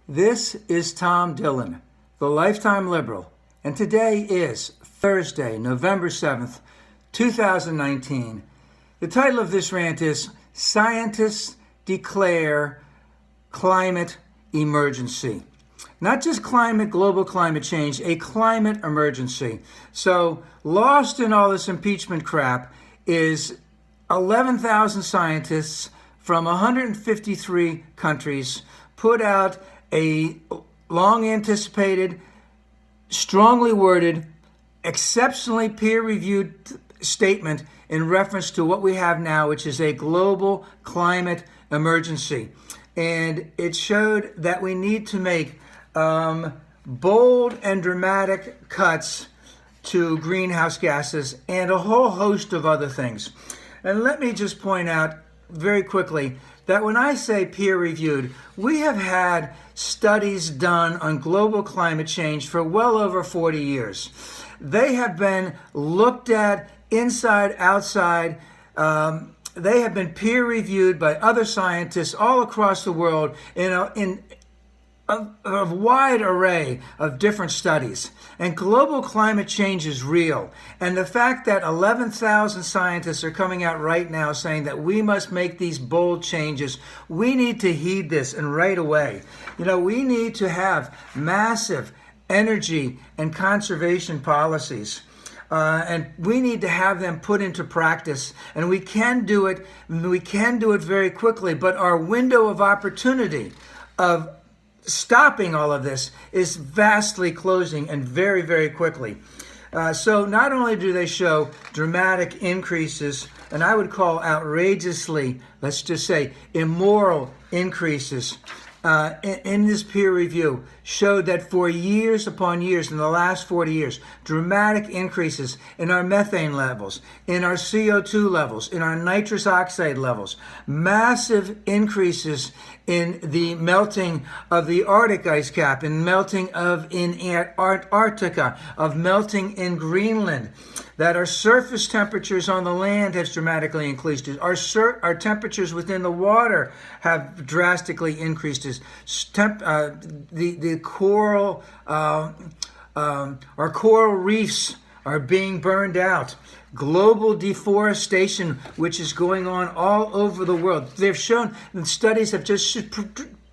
This is Tom Dillon, the Lifetime Liberal, and today is Thursday, November 7th, 2019. The title of this rant is Scientists Declare Climate Emergency. Not just global climate change, a climate emergency. So lost in all this impeachment crap is 11,000 scientists from 153 countries put out a long-anticipated, strongly worded, exceptionally peer-reviewed statement in reference to what we have now, which is a global climate emergency. And it showed that we need to make bold and dramatic cuts to greenhouse gases and a whole host of other things. And let me just point out very quickly that when I say peer-reviewed, we have had studies done on global climate change for well over 40 years. They have been looked at inside, outside. They have been peer-reviewed by other scientists all across the world in a wide array of different studies. And global climate change is real. And the fact that 11,000 scientists are coming out right now saying that we must make these bold changes, we need to heed this and right away. We need to have massive energy and conservation policies. And we need to have them put into practice, and we can do it very quickly, but our window of opportunity of stopping all of this is vastly closing and very, very quickly. So not only do they show dramatic increases, and I would call outrageously, let's just say immoral increases in this peer review, showed that for years upon years, in the last 40 years, dramatic increases in our methane levels, in our CO2 levels, in our nitrous oxide levels, massive increases in the melting of the Arctic ice cap, in melting in Antarctica, of melting in Greenland, that our surface temperatures on the land has dramatically increased. Our temperatures within the water have drastically increased. The coral, our coral reefs are being burned out. Global deforestation, which is going on all over the world. They've shown, and studies have just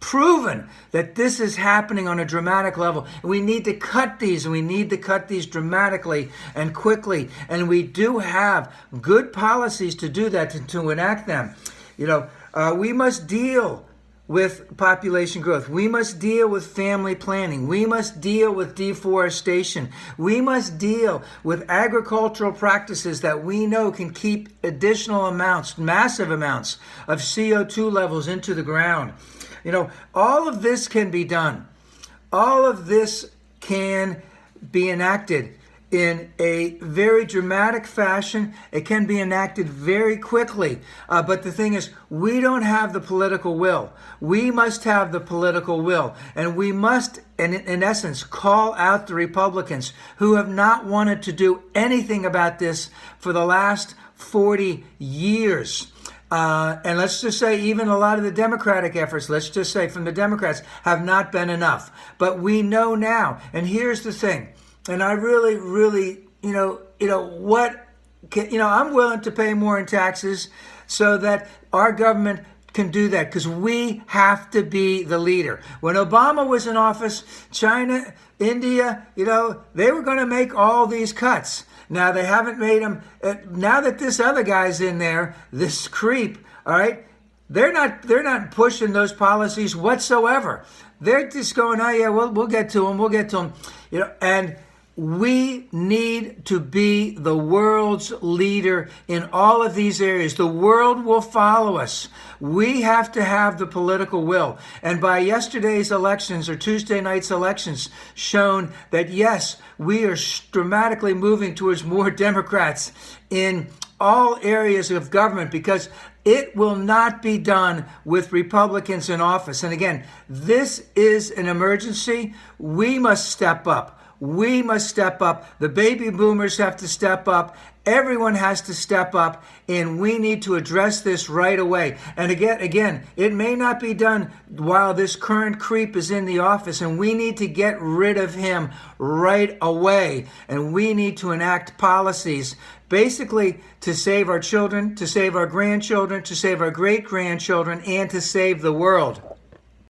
proven that this is happening on a dramatic level. And we need to cut these, and we need to cut these dramatically and quickly. And we do have good policies to do that, to enact them. We must deal with population growth. We must deal with family planning. We must deal with deforestation. We must deal with agricultural practices that we know can keep additional amounts, massive amounts of CO2 levels into the ground. All of this can be done. All of this can be enacted in a very dramatic fashion. It can be enacted very quickly. But the thing is, we don't have the political will. We must have the political will. And we must, in essence, call out the Republicans who have not wanted to do anything about this for the last 40 years. And let's just say even a lot of the Democratic efforts, let's just say from the Democrats, have not been enough. But we know now. And here's the thing. And I really, I'm willing to pay more in taxes so that our government can do that, because we have to be the leader. When Obama was in office, China, India, they were going to make all these cuts. Now they haven't made them. Now that this other guy's in there, this creep, all right, they're not pushing those policies whatsoever. They're just going, oh yeah, we'll get to them, and we need to be the world's leader in all of these areas. The world will follow us. We have to have the political will. And by yesterday's elections, or Tuesday night's elections, shown that yes, we are dramatically moving towards more Democrats in all areas of government, because it will not be done with Republicans in office. And again, this is an emergency. We must step up. We must step up. The baby boomers have to step up. Everyone has to step up, and we need to address this right away. And again, it may not be done while this current creep is in the office, and we need to get rid of him right away. And we need to enact policies basically to save our children, to save our grandchildren, to save our great-grandchildren, and to save the world.